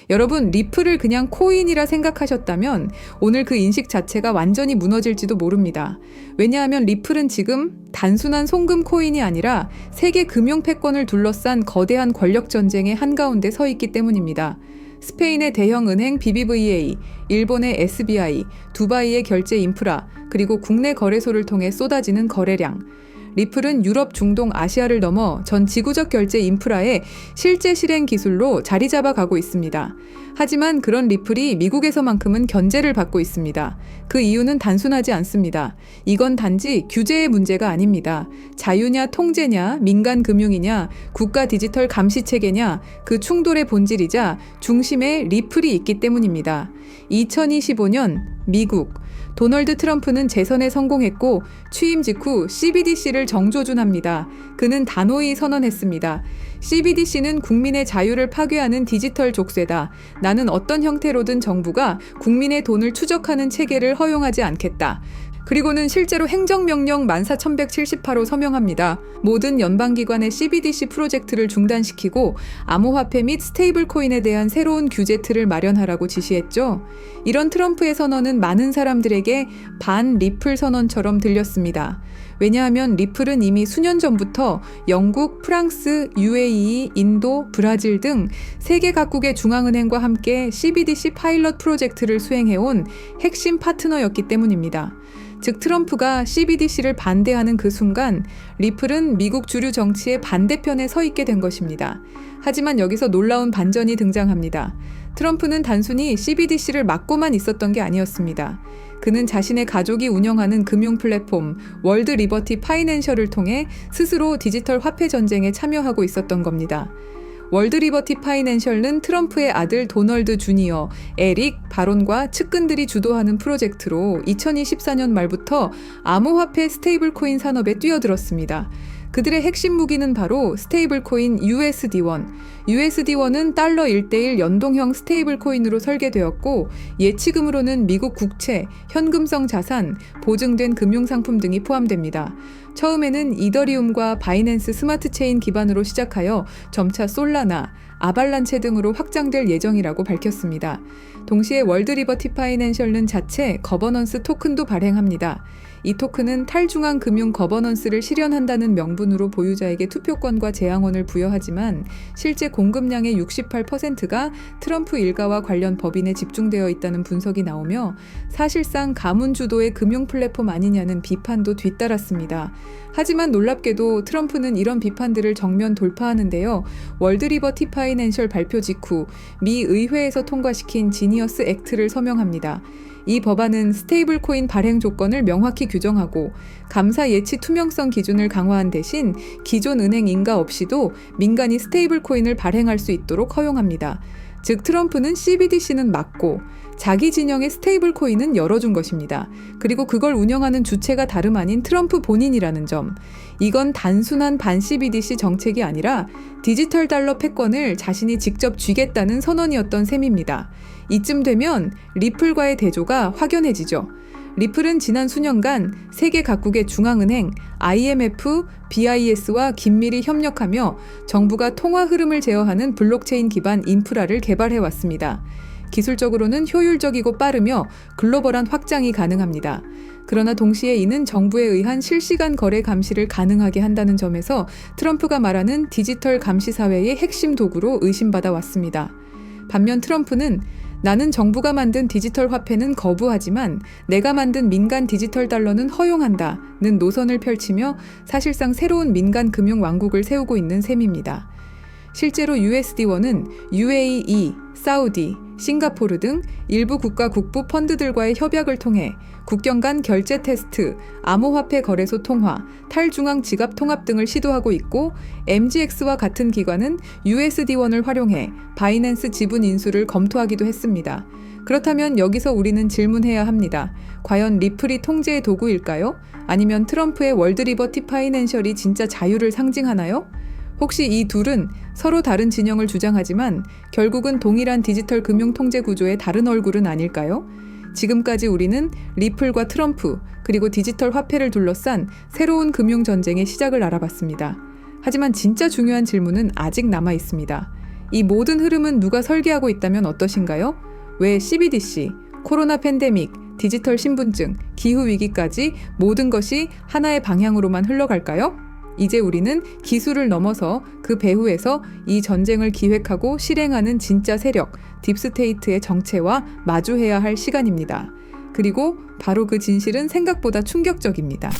여러분, 리플을 그냥 코인이라 생각하셨다면 오늘 그 인식 자체가 완전히 무너질지도 모릅니다. 왜냐하면 리플은 지금 단순한 송금 코인이 아니라 세계 금융 패권을 둘러싼 거대한 권력 전쟁의 한가운데 서 있기 때문입니다. 스페인의 대형 은행 BBVA, 일본의 SBI, 두바이의 결제 인프라, 그리고 국내 거래소를 통해 쏟아지는 거래량. 리플은 유럽, 중동, 아시아를 넘어 전 지구적 결제 인프라의 실제 실행 기술로 자리 잡아가고 있습니다. 하지만 그런 리플이 미국에서만큼은 견제를 받고 있습니다. 그 이유는 단순하지 않습니다. 이건 단지 규제의 문제가 아닙니다. 자유냐 통제냐, 민간 금융이냐, 국가 디지털 감시 체계냐, 그 충돌의 본질이자 중심에 리플이 있기 때문입니다. 2025년 미국 도널드 트럼프는 재선에 성공했고 취임 직후 CBDC를 정조준합니다. 그는 단호히 선언했습니다. CBDC는 국민의 자유를 파괴하는 디지털 족쇄다. 나는 어떤 형태로든 정부가 국민의 돈을 추적하는 체계를 허용하지 않겠다. 그리고는 실제로 행정명령 14,178호 서명합니다. 모든 연방기관의 CBDC 프로젝트를 중단시키고 암호화폐 및 스테이블코인에 대한 새로운 규제 틀을 마련하라고 지시했죠. 이런 트럼프의 선언은 많은 사람들에게 반 리플 선언처럼 들렸습니다. 왜냐하면 리플은 이미 수년 전부터 영국, 프랑스, UAE, 인도, 브라질 등 세계 각국의 중앙은행과 함께 CBDC 파일럿 프로젝트를 수행해온 핵심 파트너였기 때문입니다. 즉 트럼프가 CBDC를 반대하는 그 순간 리플은 미국 주류 정치의 반대편에 서 있게 된 것입니다. 하지만 여기서 놀라운 반전이 등장합니다. 트럼프는 단순히 CBDC를 막고만 있었던 게 아니었습니다. 그는 자신의 가족이 운영하는 금융 플랫폼 월드 리버티 파이낸셜을 통해 스스로 디지털 화폐 전쟁에 참여하고 있었던 겁니다. 월드 리버티 파이낸셜은 트럼프의 아들 도널드 주니어, 에릭, 바론과 측근들이 주도하는 프로젝트로 2024년 말부터 암호화폐 스테이블코인 산업에 뛰어들었습니다. 그들의 핵심 무기는 바로 스테이블코인 USD1. USD1은 달러 1:1 연동형 스테이블코인으로 설계되었고 예치금으로는 미국 국채, 현금성 자산, 보증된 금융상품 등이 포함됩니다. 처음에는 이더리움과 바이낸스 스마트체인 기반으로 시작하여 점차 솔라나, 아발란체 등으로 확장될 예정이라고 밝혔습니다. 동시에 월드 리버티 파이낸셜은 자체 거버넌스 토큰도 발행합니다. 이 토큰은 탈중앙 금융 거버넌스를 실현한다는 명분으로 보유자에게 투표권과 재앙원을 부여하지만 실제 공급량의 68%가 트럼프 일가와 관련 법인에 집중되어 있다는 분석이 나오며 사실상 가문 주도의 금융 플랫폼 아니냐는 비판도 뒤따랐습니다. 하지만 놀랍게도 트럼프는 이런 비판들을 정면 돌파하는데요. 월드 리버티 파이낸셜 발표 직후 미 의회에서 통과시킨 지니어스 액트를 서명합니다. 이 법안은 스테이블코인 발행 조건을 명확히 규정하고 감사 예치 투명성 기준을 강화한 대신 기존 은행 인가 없이도 민간이 스테이블코인을 발행할 수 있도록 허용합니다. 즉 트럼프는 CBDC는 막고 자기 진영의 스테이블코인은 열어준 것입니다. 그리고 그걸 운영하는 주체가 다름 아닌 트럼프 본인이라는 점. 이건 단순한 반 CBDC 정책이 아니라 디지털 달러 패권을 자신이 직접 쥐겠다는 선언이었던 셈입니다. 이쯤 되면 리플과의 대조가 확연해지죠. 리플은 지난 수년간 세계 각국의 중앙은행, IMF, BIS와 긴밀히 협력하며 정부가 통화 흐름을 제어하는 블록체인 기반 인프라를 개발해왔습니다. 기술적으로는 효율적이고 빠르며 글로벌한 확장이 가능합니다. 그러나 동시에 이는 정부에 의한 실시간 거래 감시를 가능하게 한다는 점에서 트럼프가 말하는 디지털 감시 사회의 핵심 도구로 의심받아 왔습니다. 반면 트럼프는 나는 정부가 만든 디지털 화폐는 거부하지만 내가 만든 민간 디지털 달러는 허용한다는 노선을 펼치며 사실상 새로운 민간 금융 왕국을 세우고 있는 셈입니다. 실제로 USD1은 UAE, 사우디, 싱가포르 등 일부 국가 국부 펀드들과의 협약을 통해 국경 간 결제 테스트, 암호화폐 거래소 통화, 탈중앙 지갑 통합 등을 시도하고 있고 MGX와 같은 기관은 USD1을 활용해 바이낸스 지분 인수를 검토하기도 했습니다. 그렇다면 여기서 우리는 질문해야 합니다. 과연 리플이 통제의 도구일까요? 아니면 트럼프의 월드 리버티 파이낸셜이 진짜 자유를 상징하나요? 혹시 이 둘은 서로 다른 진영을 주장하지만 결국은 동일한 디지털 금융 통제 구조의 다른 얼굴은 아닐까요? 지금까지 우리는 리플과 트럼프, 그리고 디지털 화폐를 둘러싼 새로운 금융 전쟁의 시작을 알아봤습니다. 하지만 진짜 중요한 질문은 아직 남아 있습니다. 이 모든 흐름은 누가 설계하고 있다면 어떠신가요? 왜 CBDC, 코로나 팬데믹, 디지털 신분증, 기후위기까지 모든 것이 하나의 방향으로만 흘러갈까요? 이제 우리는 기술을 넘어서 그 배후에서 이 전쟁을 기획하고 실행하는 진짜 세력, 딥스테이트의 정체와 마주해야 할 시간입니다. 그리고 바로 그 진실은 생각보다 충격적입니다.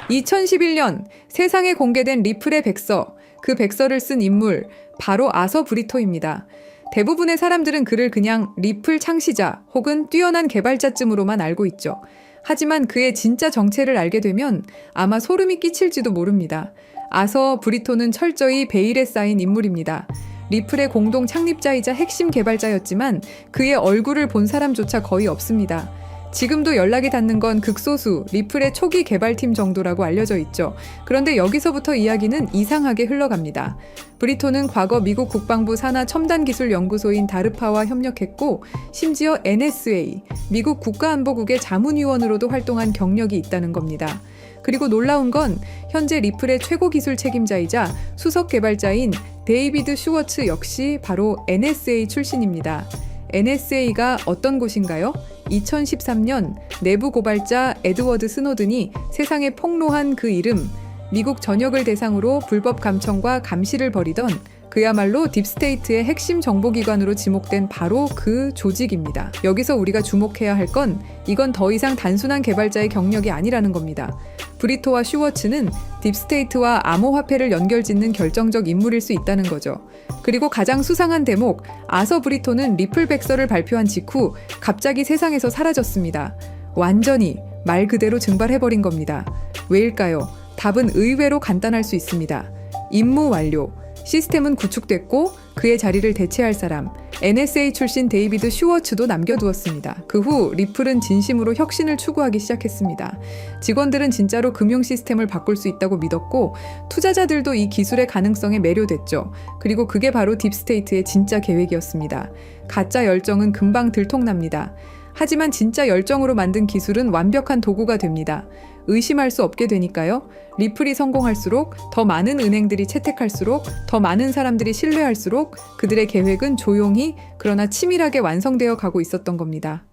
2011년 세상에 공개된 리플의 백서, 그 백서를 쓴 인물 바로 아서 브리토입니다. 대부분의 사람들은 그를 그냥 리플 창시자 혹은 뛰어난 개발자쯤으로만 알고 있죠. 하지만 그의 진짜 정체를 알게 되면 아마 소름이 끼칠지도 모릅니다. 아서 브리토는 철저히 베일에 쌓인 인물입니다. 리플의 공동 창립자이자 핵심 개발자였지만 그의 얼굴을 본 사람조차 거의 없습니다. 지금도 연락이 닿는 건 극소수 리플의 초기 개발팀 정도라고 알려져 있죠. 그런데 여기서부터 이야기는 이상하게 흘러갑니다. 브리토는 과거 미국 국방부 산하 첨단기술연구소인 다르파와 협력했고 심지어 NSA, 미국 국가안보국의 자문위원으로도 활동한 경력이 있다는 겁니다. 그리고 놀라운 건 현재 리플의 최고 기술 책임자이자 수석 개발자인 데이비드 슈워츠 역시 바로 NSA 출신입니다. NSA가 어떤 곳인가요? 2013년 내부 고발자 에드워드 스노든이 세상에 폭로한 그 이름, 미국 전역을 대상으로 불법 감청과 감시를 벌이던 그야말로 딥스테이트의 핵심 정보기관으로 지목된 바로 그 조직입니다. 여기서 우리가 주목해야 할 건 이건 더 이상 단순한 개발자의 경력이 아니라는 겁니다. 브리토와 슈워츠는 딥스테이트와 암호화폐를 연결짓는 결정적 인물일 수 있다는 거죠. 그리고 가장 수상한 대목, 아서 브리토는 리플 백서를 발표한 직후 갑자기 세상에서 사라졌습니다. 완전히 말 그대로 증발해버린 겁니다. 왜일까요? 답은 의외로 간단할 수 있습니다. 임무 완료. 시스템은 구축됐고 그의 자리를 대체할 사람, NSA 출신 데이비드 슈워츠도 남겨두었습니다. 그 후 리플은 진심으로 혁신을 추구하기 시작했습니다. 직원들은 진짜로 금융 시스템을 바꿀 수 있다고 믿었고 투자자들도 이 기술의 가능성에 매료됐죠. 그리고 그게 바로 딥스테이트의 진짜 계획이었습니다. 가짜 열정은 금방 들통납니다. 하지만 진짜 열정으로 만든 기술은 완벽한 도구가 됩니다. 의심할 수 없게 되니까요. 리플이 성공할수록, 더 많은 은행들이 채택할수록, 더 많은 사람들이 신뢰할수록 그들의 계획은 조용히 그러나 치밀하게 완성되어 가고 있었던 겁니다.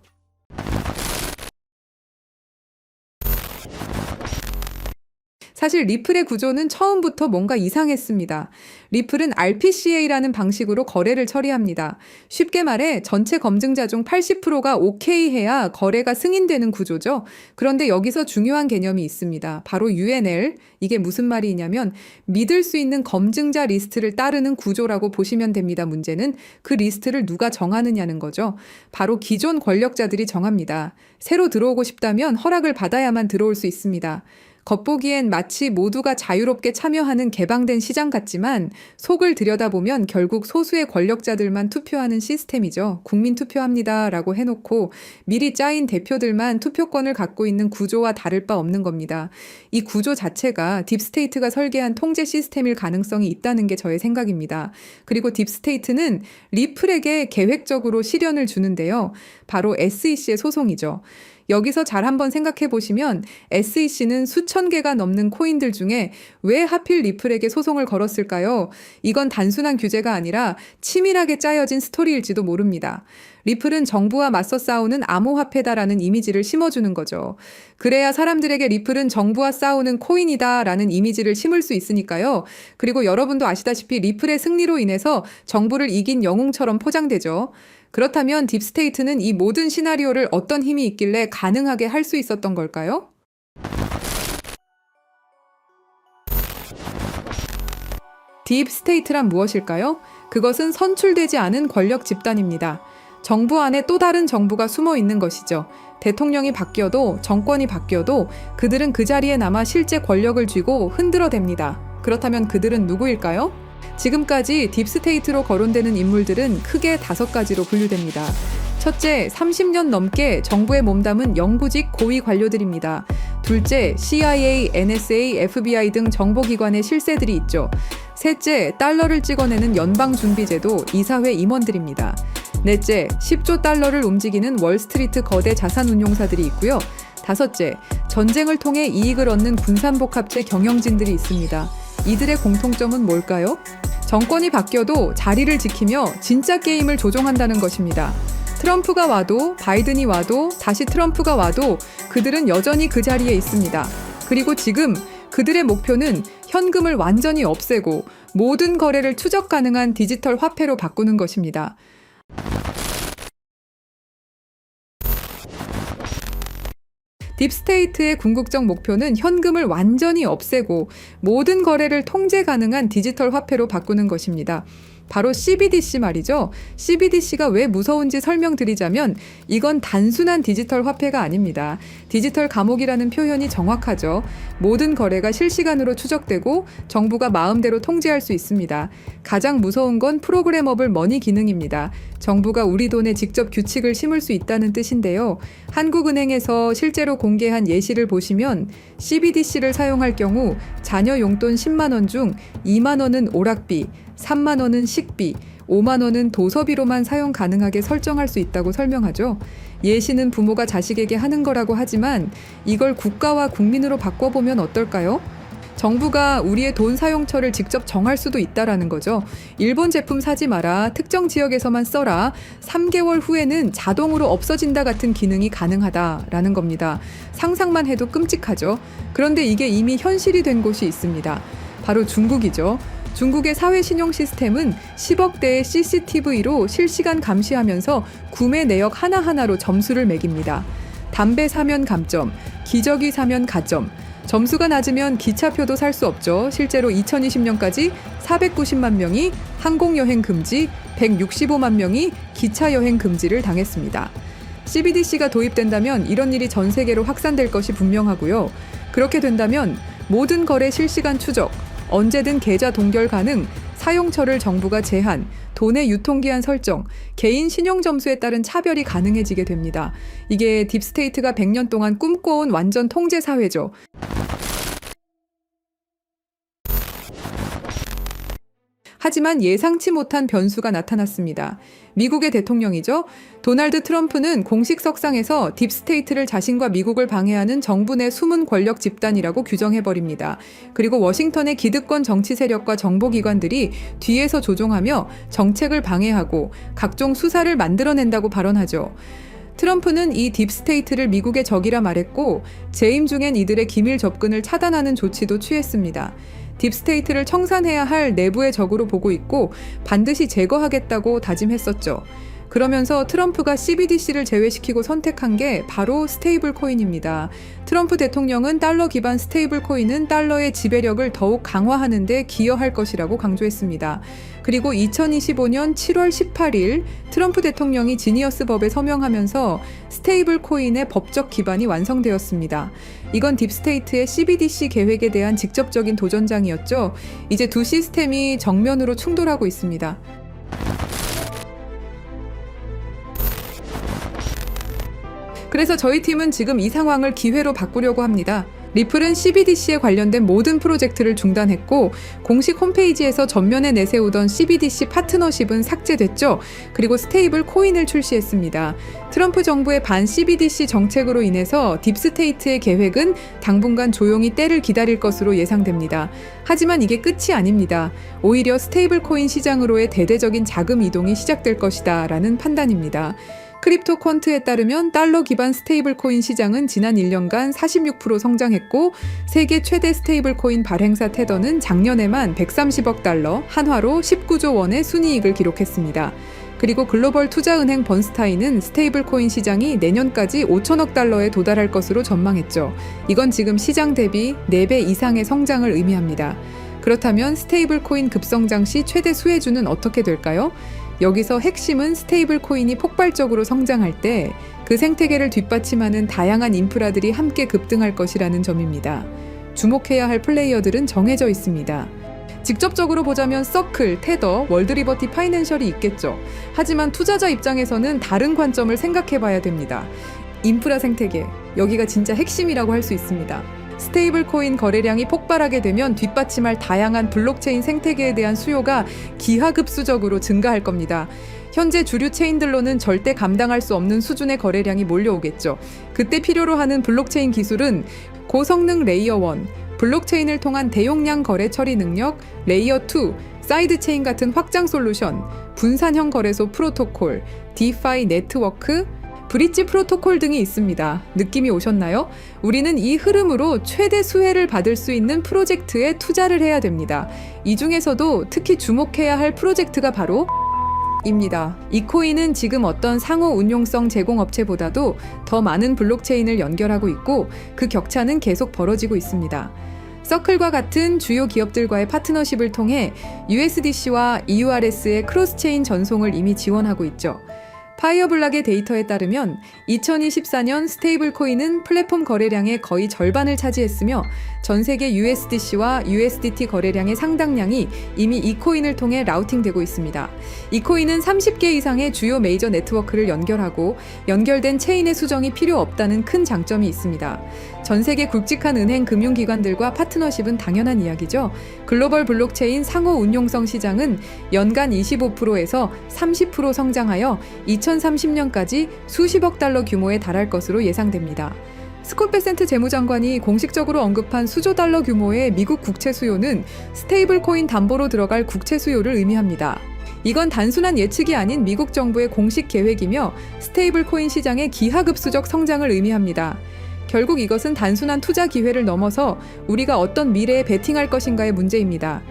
사실 리플의 구조는 처음부터 뭔가 이상했습니다. 리플은 RPCA라는 방식으로 거래를 처리합니다. 쉽게 말해 전체 검증자 중 80%가 오케이 해야 거래가 승인되는 구조죠. 그런데 여기서 중요한 개념이 있습니다. 바로 UNL. 이게 무슨 말이냐면 믿을 수 있는 검증자 리스트를 따르는 구조라고 보시면 됩니다. 문제는 그 리스트를 누가 정하느냐는 거죠. 바로 기존 권력자들이 정합니다. 새로 들어오고 싶다면 허락을 받아야만 들어올 수 있습니다. 겉보기엔 마치 모두가 자유롭게 참여하는 개방된 시장 같지만 속을 들여다보면 결국 소수의 권력자들만 투표하는 시스템이죠. 국민 투표합니다 라고 해놓고 미리 짜인 대표들만 투표권을 갖고 있는 구조와 다를 바 없는 겁니다. 이 구조 자체가 딥스테이트가 설계한 통제 시스템일 가능성이 있다는 게 저의 생각입니다. 그리고 딥스테이트는 리플에게 계획적으로 시련을 주는데요. 바로 SEC의 소송이죠. 여기서 잘 한번 생각해 보시면 SEC는 수천 개가 넘는 코인들 중에 왜 하필 리플에게 소송을 걸었을까요? 이건 단순한 규제가 아니라 치밀하게 짜여진 스토리일지도 모릅니다. 리플은 정부와 맞서 싸우는 암호화폐다라는 이미지를 심어주는 거죠. 그래야 사람들에게 리플은 정부와 싸우는 코인이다라는 이미지를 심을 수 있으니까요. 그리고 여러분도 아시다시피 리플의 승리로 인해서 정부를 이긴 영웅처럼 포장되죠. 그렇다면 딥스테이트는 이 모든 시나리오를 어떤 힘이 있길래 가능하게 할 수 있었던 걸까요? 딥스테이트란 무엇일까요? 그것은 선출되지 않은 권력 집단입니다. 정부 안에 또 다른 정부가 숨어 있는 것이죠. 대통령이 바뀌어도 정권이 바뀌어도 그들은 그 자리에 남아 실제 권력을 쥐고 흔들어댑니다. 그렇다면 그들은 누구일까요? 지금까지 딥스테이트로 거론되는 인물들은 크게 5가지로 분류됩니다. 첫째, 30년 넘게 정부에 몸담은 영구직 고위 관료들입니다. 둘째, CIA, NSA, FBI 등 정보기관의 실세들이 있죠. 셋째, 달러를 찍어내는 연방준비제도 이사회 임원들입니다. 넷째, 10조 달러를 움직이는 월스트리트 거대 자산운용사들이 있고요. 다섯째, 전쟁을 통해 이익을 얻는 군산복합체 경영진들이 있습니다. 이들의 공통점은 뭘까요? 정권이 바뀌어도 자리를 지키며 진짜 게임을 조종한다는 것입니다. 트럼프가 와도 바이든이 와도 다시 트럼프가 와도 그들은 여전히 그 자리에 있습니다. 그리고 지금 그들의 목표는 현금을 완전히 없애고 모든 거래를 추적 가능한 디지털 화폐로 바꾸는 것입니다. 딥스테이트의 궁극적 목표는 현금을 완전히 없애고 모든 거래를 통제 가능한 디지털 화폐로 바꾸는 것입니다. 바로 CBDC 말이죠. CBDC가 왜 무서운지 설명드리자면 이건 단순한 디지털 화폐가 아닙니다. 디지털 감옥이라는 표현이 정확하죠. 모든 거래가 실시간으로 추적되고 정부가 마음대로 통제할 수 있습니다. 가장 무서운 건 프로그래머블 머니 기능입니다. 정부가 우리 돈에 직접 규칙을 심을 수 있다는 뜻인데요. 한국은행에서 실제로 공개한 예시를 보시면 CBDC를 사용할 경우 자녀 용돈 10만 원 중 2만 원은 오락비, 3만 원은 식비, 5만 원은 도서비로만 사용 가능하게 설정할 수 있다고 설명하죠. 예시는 부모가 자식에게 하는 거라고 하지만 이걸 국가와 국민으로 바꿔보면 어떨까요? 정부가 우리의 돈 사용처를 직접 정할 수도 있다라는 거죠. 일본 제품 사지 마라, 특정 지역에서만 써라, 3개월 후에는 자동으로 없어진다 같은 기능이 가능하다라는 겁니다. 상상만 해도 끔찍하죠. 그런데 이게 이미 현실이 된 곳이 있습니다. 바로 중국이죠. 중국의 사회 신용 시스템은 10억 대의 CCTV로 실시간 감시하면서 구매 내역 하나하나로 점수를 매깁니다. 담배 사면 감점, 기저귀 사면 가점, 점수가 낮으면 기차표도 살 수 없죠. 실제로 2020년까지 490만 명이 항공여행 금지, 165만 명이 기차여행 금지를 당했습니다. CBDC가 도입된다면 이런 일이 전 세계로 확산될 것이 분명하고요. 그렇게 된다면 모든 거래 실시간 추적, 언제든 계좌 동결 가능, 사용처를 정부가 제한, 돈의 유통기한 설정, 개인 신용점수에 따른 차별이 가능해지게 됩니다. 이게 딥스테이트가 100년 동안 꿈꿔온 완전 통제 사회죠. 하지만 예상치 못한 변수가 나타났습니다. 미국의 대통령이죠. 도널드 트럼프는 공식 석상에서 딥스테이트를 자신과 미국을 방해하는 정부 내 숨은 권력 집단이라고 규정해버립니다. 그리고 워싱턴의 기득권 정치 세력과 정보기관들이 뒤에서 조종하며 정책을 방해하고 각종 수사를 만들어낸다고 발언하죠. 트럼프는 이 딥스테이트를 미국의 적이라 말했고 재임 중엔 이들의 기밀 접근을 차단하는 조치도 취했습니다. 딥스테이트를 청산해야 할 내부의 적으로 보고 있고 반드시 제거하겠다고 다짐했었죠. 그러면서 트럼프가 CBDC를 제외시키고 선택한 게 바로 스테이블 코인입니다. 트럼프 대통령은 달러 기반 스테이블 코인은 달러의 지배력을 더욱 강화하는 데 기여할 것이라고 강조했습니다. 그리고 2025년 7월 18일 트럼프 대통령이 지니어스 법에 서명하면서 스테이블 코인의 법적 기반이 완성되었습니다. 이건 딥스테이트의 CBDC 계획에 대한 직접적인 도전장이었죠. 이제 두 시스템이 정면으로 충돌하고 있습니다. 그래서 저희 팀은 지금 이 상황을 기회로 바꾸려고 합니다. 리플은 CBDC에 관련된 모든 프로젝트를 중단했고 공식 홈페이지에서 전면에 내세우던 CBDC 파트너십은 삭제됐죠. 그리고 스테이블 코인을 출시했습니다. 트럼프 정부의 반 CBDC 정책으로 인해서 딥스테이트의 계획은 당분간 조용히 때를 기다릴 것으로 예상됩니다. 하지만 이게 끝이 아닙니다. 오히려 스테이블 코인 시장으로의 대대적인 자금 이동이 시작될 것이다 라는 판단입니다. 크립토 퀀트에 따르면 달러 기반 스테이블 코인 시장은 지난 1년간 46% 성장했고 세계 최대 스테이블 코인 발행사 테더는 작년에만 130억 달러, 한화로 19조 원의 순이익을 기록했습니다. 그리고 글로벌 투자은행 번스타인은 스테이블 코인 시장이 내년까지 5천억 달러에 도달할 것으로 전망했죠. 이건 지금 시장 대비 4배 이상의 성장을 의미합니다. 그렇다면 스테이블 코인 급성장 시 최대 수혜주는 어떻게 될까요? 여기서 핵심은 스테이블 코인이 폭발적으로 성장할 때 그 생태계를 뒷받침하는 다양한 인프라들이 함께 급등할 것이라는 점입니다. 주목해야 할 플레이어들은 정해져 있습니다. 직접적으로 보자면 서클, 테더, 월드리버티 파이낸셜이 있겠죠. 하지만 투자자 입장에서는 다른 관점을 생각해 봐야 됩니다. 인프라 생태계, 여기가 진짜 핵심이라고 할 수 있습니다. 스테이블 코인 거래량이 폭발하게 되면 뒷받침할 다양한 블록체인 생태계에 대한 수요가 기하급수적으로 증가할 겁니다. 현재 주류 체인들로는 절대 감당할 수 없는 수준의 거래량이 몰려오겠죠. 그때 필요로 하는 블록체인 기술은 고성능 레이어 1, 블록체인을 통한 대용량 거래 처리 능력, 레이어 2, 사이드체인 같은 확장 솔루션, 분산형 거래소 프로토콜, 디파이 네트워크, 브릿지 프로토콜 등이 있습니다. 느낌이 오셨나요? 우리는 이 흐름으로 최대 수혜를 받을 수 있는 프로젝트에 투자를 해야 됩니다. 이 중에서도 특히 주목해야 할 프로젝트가 바로 입니다. 이 코인은 지금 어떤 상호 운용성 제공업체보다도 더 많은 블록체인을 연결하고 있고 그 격차는 계속 벌어지고 있습니다. 서클과 같은 주요 기업들과의 파트너십을 통해 USDC와 EURS의 크로스체인 전송을 이미 지원하고 있죠. 파이어블락의 데이터에 따르면 2024년 스테이블 코인은 플랫폼 거래량의 거의 절반을 차지했으며 전 세계 USDC와 USDT 거래량의 상당량이 이미 이 코인을 통해 라우팅되고 있습니다. 이 코인은 30개 이상의 주요 메이저 네트워크를 연결하고 연결된 체인의 수정이 필요 없다는 큰 장점이 있습니다. 전 세계 굵직한 은행 금융기관들과 파트너십은 당연한 이야기죠. 글로벌 블록체인 상호 운용성 시장은 연간 25%에서 30% 성장하여 2030년까지 수십억 달러 규모에 달할 것으로 예상됩니다. 스콧 베센트 재무장관이 공식적으로 언급한 수조 달러 규모의 미국 국채 수요는 스테이블 코인 담보로 들어갈 국채 수요를 의미합니다. 이건 단순한 예측이 아닌 미국 정부의 공식 계획이며 스테이블 코인 시장의 기하급수적 성장을 의미합니다. 결국 이것은 단순한 투자 기회를 넘어서 우리가 어떤 미래에 베팅할 것인가의 문제입니다.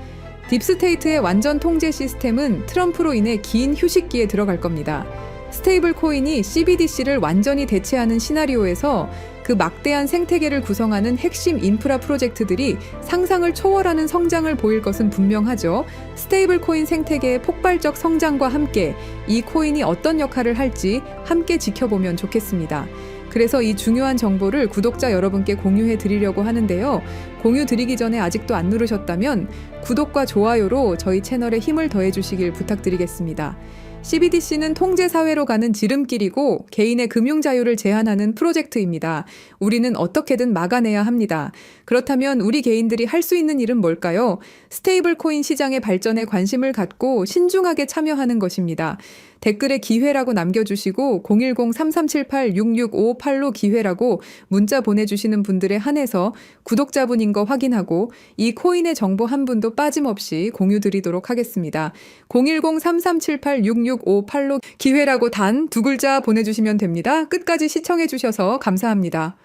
딥스테이트의 완전 통제 시스템은 트럼프로 인해 긴 휴식기에 들어갈 겁니다. 스테이블 코인이 CBDC를 완전히 대체하는 시나리오에서 그 막대한 생태계를 구성하는 핵심 인프라 프로젝트들이 상상을 초월하는 성장을 보일 것은 분명하죠. 스테이블 코인 생태계의 폭발적 성장과 함께 이 코인이 어떤 역할을 할지 함께 지켜보면 좋겠습니다. 그래서 이 중요한 정보를 구독자 여러분께 공유해 드리려고 하는데요. 공유 드리기 전에 아직도 안 누르셨다면 구독과 좋아요로 저희 채널에 힘을 더해 주시길 부탁드리겠습니다. CBDC는 통제사회로 가는 지름길이고 개인의 금융 자유를 제한하는 프로젝트입니다. 우리는 어떻게든 막아내야 합니다. 그렇다면 우리 개인들이 할 수 있는 일은 뭘까요? 스테이블 코인 시장의 발전에 관심을 갖고 신중하게 참여하는 것입니다. 댓글에 기회라고 남겨주시고 010-3378-6658로 기회라고 문자 보내주시는 분들에 한해서 구독자분인 거 확인하고 이 코인의 정보 한 분도 빠짐없이 공유 드리도록 하겠습니다. 010-3378-6658로 기회라고 단 두 글자 보내주시면 됩니다. 끝까지 시청해주셔서 감사합니다.